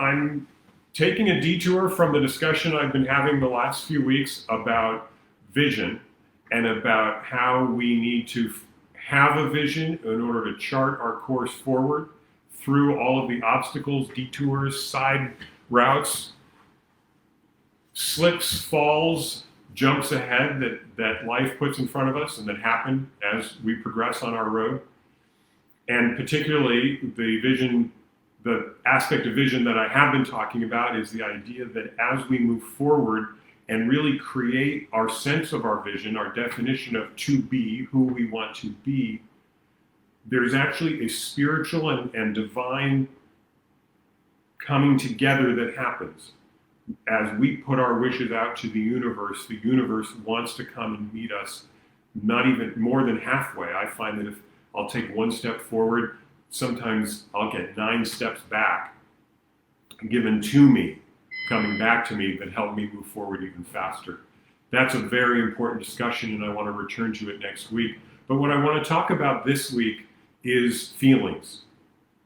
I'm taking a detour from the discussion I've been having the last few weeks about vision and about how we need to have a vision in order to chart our course forward through all of the obstacles, detours, side routes, slips, falls, jumps ahead that life puts in front of us and that happen as we progress on our road. And particularly the aspect of vision that I have been talking about is the idea that as we move forward and really create our sense of our vision, our definition of to be, who we want to be, there's actually a spiritual and divine coming together that happens. As we put our wishes out to the universe wants to come and meet us, not even more than halfway. I find that if I'll take one step forward, sometimes I'll get 9 steps back given to me, coming back to me, that help me move forward even faster. That's a very important discussion, and I want to return to it next week. But what I want to talk about this week is feelings.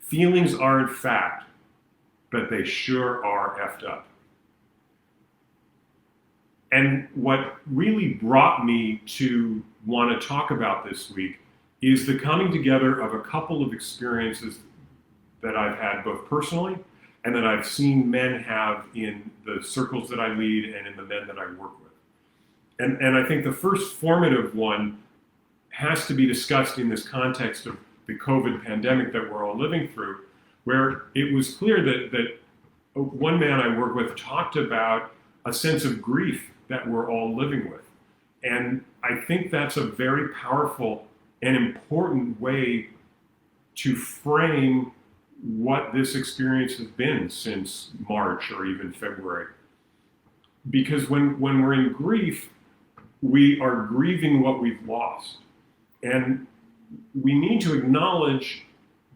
Feelings aren't fact, but they sure are effed up. And what really brought me to want to talk about this week is the coming together of a couple of experiences that I've had both personally and that I've seen men have in the circles that I lead and in the men that I work with. And I think the first formative one has to be discussed in this context of the COVID pandemic that we're all living through, where it was clear that one man I work with talked about a sense of grief that we're all living with. And I think that's a very powerful and important way to frame what this experience has been since March or even February. Because when we're in grief, we are grieving what we've lost. And we need to acknowledge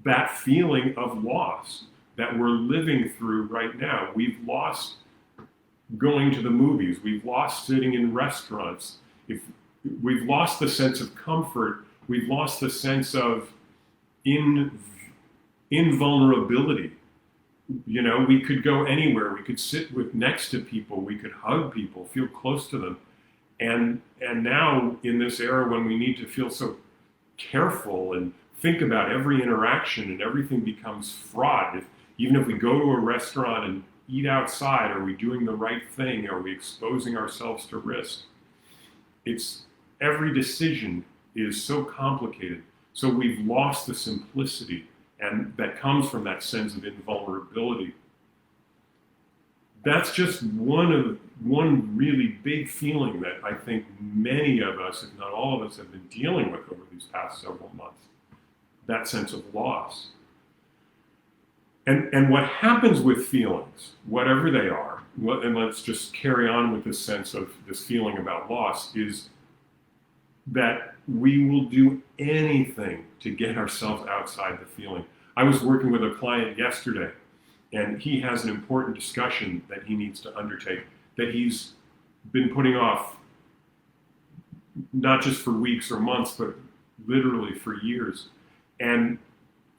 that feeling of loss that we're living through right now. We've lost going to the movies. We've lost sitting in restaurants. We've lost the sense of comfort. We've lost the sense of invulnerability. You know, we could go anywhere. We could sit next to people. We could hug people, feel close to them. And now in this era when we need to feel so careful and think about every interaction and everything becomes fraught, even if we go to a restaurant and eat outside, are we doing the right thing? Are we exposing ourselves to risk? Every decision is so complicated. So we've lost the simplicity and that comes from that sense of invulnerability. That's just one really big feeling that I think many of us, if not all of us, have been dealing with over these past several months. That sense of loss. And what happens with feelings, whatever they are, and let's just carry on with this sense of this feeling about loss, is that we will do anything to get ourselves outside the feeling. I was working with a client yesterday, and he has an important discussion that he needs to undertake that he's been putting off, not just for weeks or months, but literally for years. And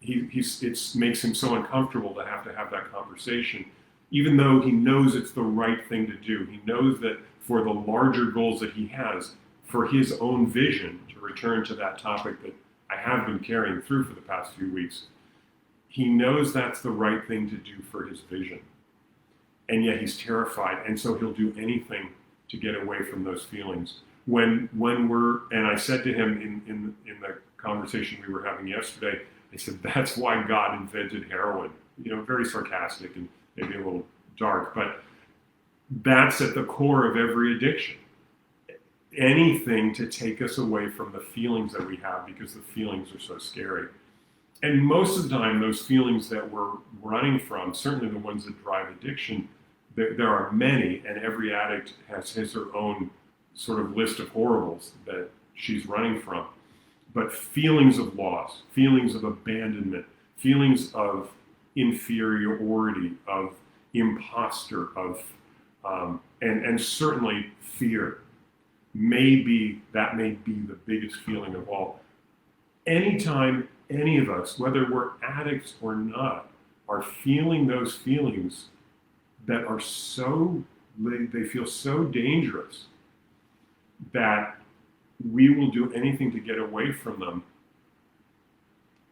it makes him so uncomfortable to have that conversation, even though he knows it's the right thing to do. He knows that for the larger goals that he has, for his own vision, to return to that topic that I have been carrying through for the past few weeks, he knows that's the right thing to do for his vision. And yet he's terrified, and so he'll do anything to get away from those feelings. And I said to him in the conversation we were having yesterday, I said, that's why God invented heroin. You know, very sarcastic and maybe a little dark, but that's at the core of every addiction. Anything to take us away from the feelings that we have because the feelings are so scary. And most of the time, those feelings that we're running from, certainly the ones that drive addiction, there are many, and every addict has his or her own sort of list of horribles that she's running from. But feelings of loss, feelings of abandonment, feelings of inferiority, of imposter, and certainly fear, that may be the biggest feeling of all. Anytime any of us, whether we're addicts or not, are feeling those feelings that are so, they feel so dangerous that we will do anything to get away from them.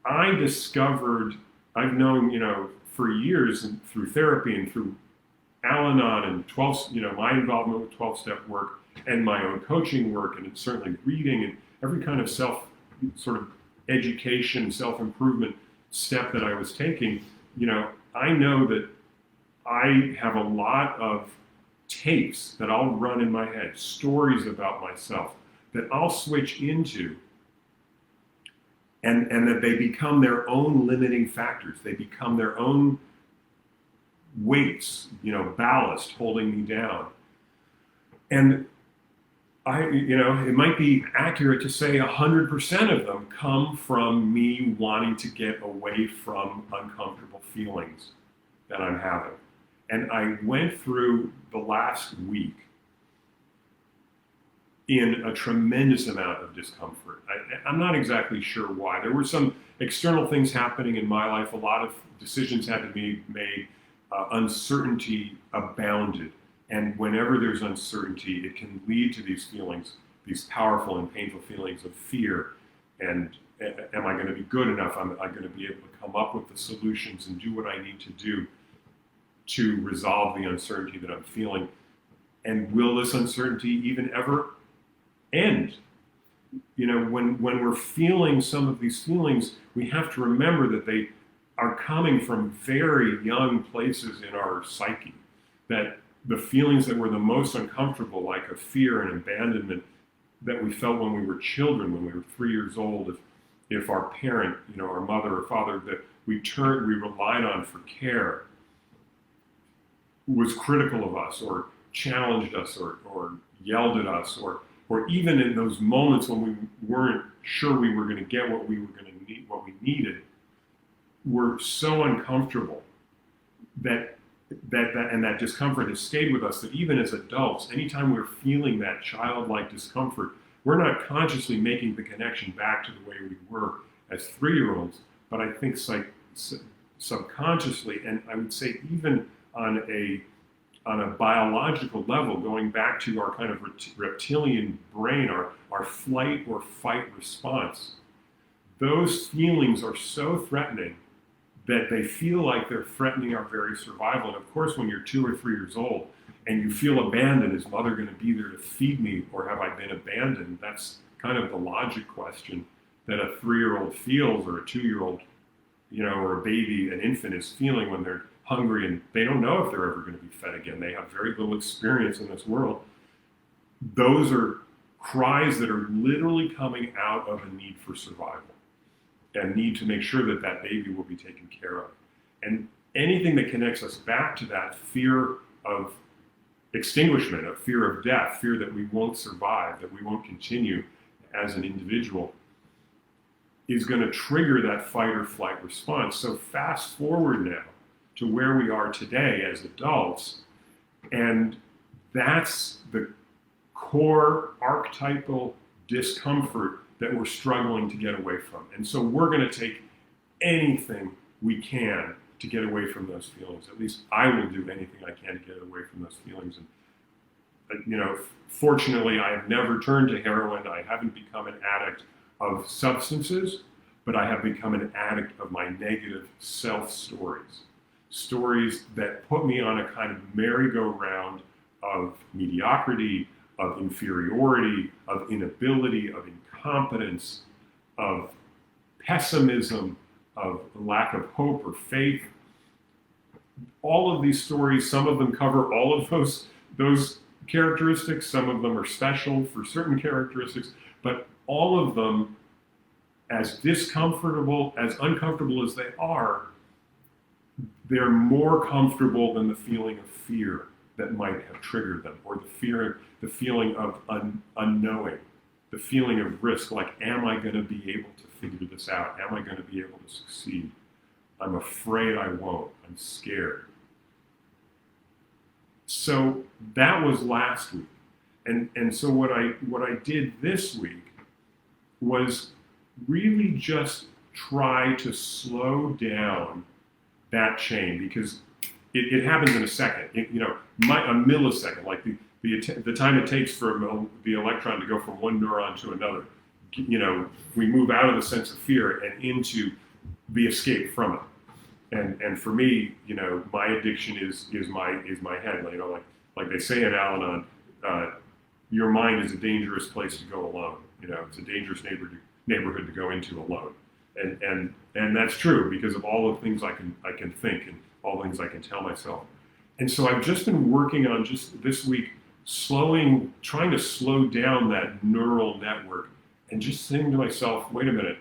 I discovered, I've known, for years and through therapy and through Al-Anon and 12, my involvement with 12-step work and my own coaching work and certainly reading and every kind of sort of education, self-improvement step that I was taking, I know that I have a lot of tapes that I'll run in my head, stories about myself that I'll switch into, and that they become their own limiting factors. They become their own weights, ballast holding me down. And it might be accurate to say 100% of them come from me wanting to get away from uncomfortable feelings that I'm having. And I went through the last week in a tremendous amount of discomfort. I'm not exactly sure why. There were some external things happening in my life. A lot of decisions had to be made. Uncertainty abounded. And whenever there's uncertainty, it can lead to these feelings, these powerful and painful feelings of fear. And am I going to be good enough? Am I going to be able to come up with the solutions and do what I need to do to resolve the uncertainty that I'm feeling? And will this uncertainty even ever end? When we're feeling some of these feelings, we have to remember that they are coming from very young places in our psyche, that the feelings that were the most uncomfortable, like a fear and abandonment that we felt when we were children, when we were 3 years old, if our parent, our mother or father that we relied on for care was critical of us or challenged us or yelled at us, or even in those moments when we weren't sure we were going to get what we were going to need, what we needed, were so uncomfortable that discomfort has stayed with us, that even as adults, anytime we're feeling that childlike discomfort, we're not consciously making the connection back to the way we were as 3-year-olds, but I think subconsciously, and I would say even on a biological level, going back to our kind of reptilian brain, our flight or fight response, those feelings are so threatening that they feel like they're threatening our very survival. And of course, when you're 2 or 3 years old and you feel abandoned, is mother going to be there to feed me, or have I been abandoned? That's kind of the logic question that a 3-year-old feels, or a 2-year-old, or a baby, an infant is feeling when they're hungry and they don't know if they're ever going to be fed again. They have very little experience in this world. Those are cries that are literally coming out of a need for survival, and need to make sure that that baby will be taken care of. And anything that connects us back to that fear of extinguishment, of fear of death, fear that we won't survive, that we won't continue as an individual, is going to trigger that fight or flight response. So fast forward now to where we are today as adults, and that's the core archetypal discomfort that we're struggling to get away from. And so we're going to take anything we can to get away from those feelings. At least I will do anything I can to get away from those feelings. And fortunately, I have never turned to heroin. I haven't become an addict of substances, but I have become an addict of my negative self-stories. Stories that put me on a kind of merry-go-round of mediocrity, of inferiority, of inability, of incompetence, of pessimism, of lack of hope or faith. All of these stories, some of them cover all of those characteristics, some of them are special for certain characteristics, but all of them, as uncomfortable as they are, they're more comfortable than the feeling of fear that might have triggered them, or the feeling of unknowing, the feeling of risk, like, am I going to be able to figure this out? Am I going to be able to succeed? I'm afraid I won't. I'm scared. So that was last week. And so what I did this week was really just try to slow down that chain, because it happens in a second. A millisecond, like the time it takes for the electron to go from one neuron to another. We move out of the sense of fear and into the escape from it. And for me, my addiction is my head. Like they say in Al-Anon, your mind is a dangerous place to go alone. It's a dangerous neighborhood to go into alone. And that's true, because of all the things I can think and all the things I can tell myself. And so I've just been working on, just this week, trying to slow down that neural network and just saying to myself, wait a minute,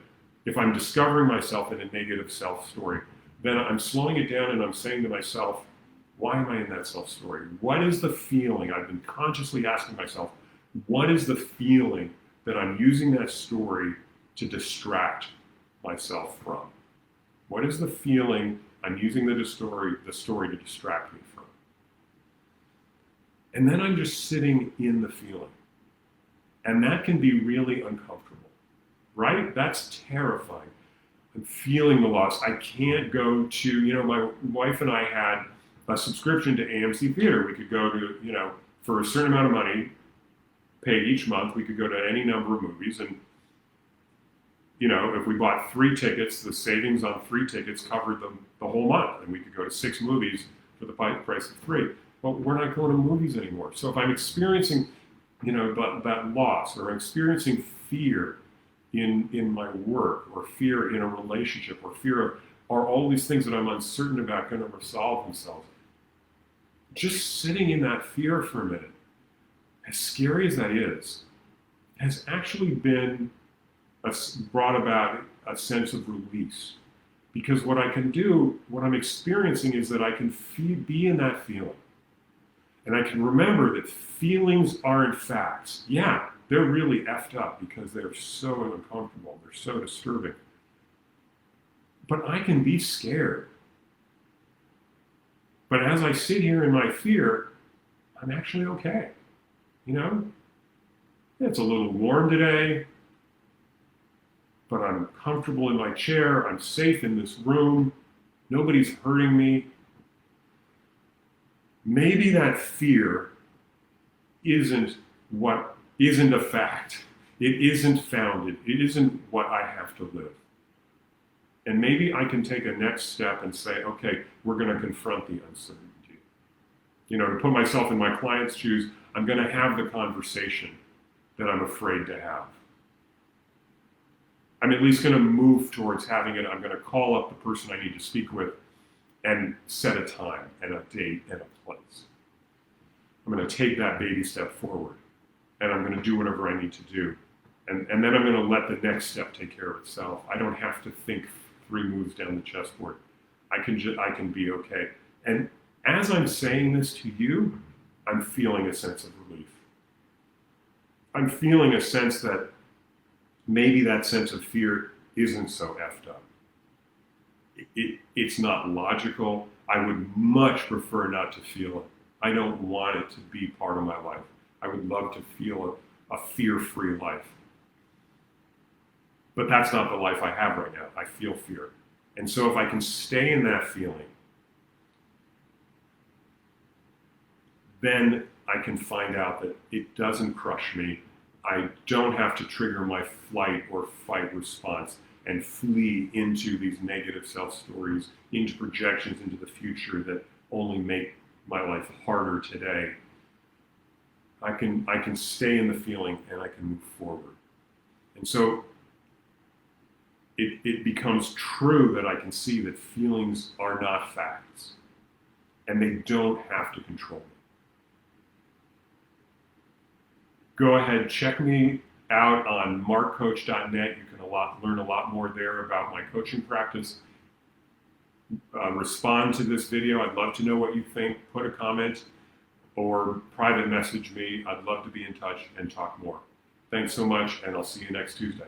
if I'm discovering myself in a negative self-story, then I'm slowing it down and I'm saying to myself, why am I in that self-story? What is the feeling? I've been consciously asking myself, what is the feeling that I'm using that story to distract myself from? What is the feeling I'm using the story to distract me from? And then I'm just sitting in the feeling. And that can be really uncomfortable, right? That's terrifying. I'm feeling the loss. I can't go to, my wife and I had a subscription to AMC Theater. We could go to, for a certain amount of money paid each month, we could go to any number of movies. And, if we bought 3 tickets, the savings on 3 tickets covered the whole month. And we could go to 6 movies for the price of 3. But we're not going to movies anymore. So if I'm experiencing, that loss, or I'm experiencing fear in my work, or fear in a relationship, or fear of, are all these things that I'm uncertain about going to resolve themselves? Just sitting in that fear for a minute, as scary as that is, has actually brought about a sense of release. Because what I can do, what I'm experiencing, is that I can be in that feeling. And I can remember that feelings aren't facts. Yeah, they're really effed up because they're so uncomfortable. They're so disturbing. But I can be scared. But as I sit here in my fear, I'm actually okay. It's a little warm today, but I'm comfortable in my chair. I'm safe in this room. Nobody's hurting me. Maybe that fear isn't a fact. It isn't founded. It isn't what I have to live. And maybe I can take a next step and say, okay, we're going to confront the uncertainty. To put myself in my client's shoes, I'm going to have the conversation that I'm afraid to have. I'm at least going to move towards having it. I'm going to call up the person I need to speak with and set a time and a date and a place. I'm going to take that baby step forward, and I'm going to do whatever I need to do. And then I'm going to let the next step take care of itself. I don't have to think 3 moves down the chessboard. I can be okay. And as I'm saying this to you, I'm feeling a sense of relief. I'm feeling a sense that maybe that sense of fear isn't so effed up. It's not logical. I would much prefer not to feel it. I don't want it to be part of my life. I would love to feel a fear-free life. But that's not the life I have right now. I feel fear. And so if I can stay in that feeling, then I can find out that it doesn't crush me. I don't have to trigger my flight or fight response and flee into these negative self-stories, into projections into the future that only make my life harder today. I can stay in the feeling and I can move forward. And so it becomes true that I can see that feelings are not facts and they don't have to control me. Go ahead, check me out on markcoach.net. You can learn a lot more there about my coaching practice. Respond to this video. I'd love to know what you think. Put a comment or private message me. I'd love to be in touch and talk more. Thanks so much, and I'll see you next Tuesday.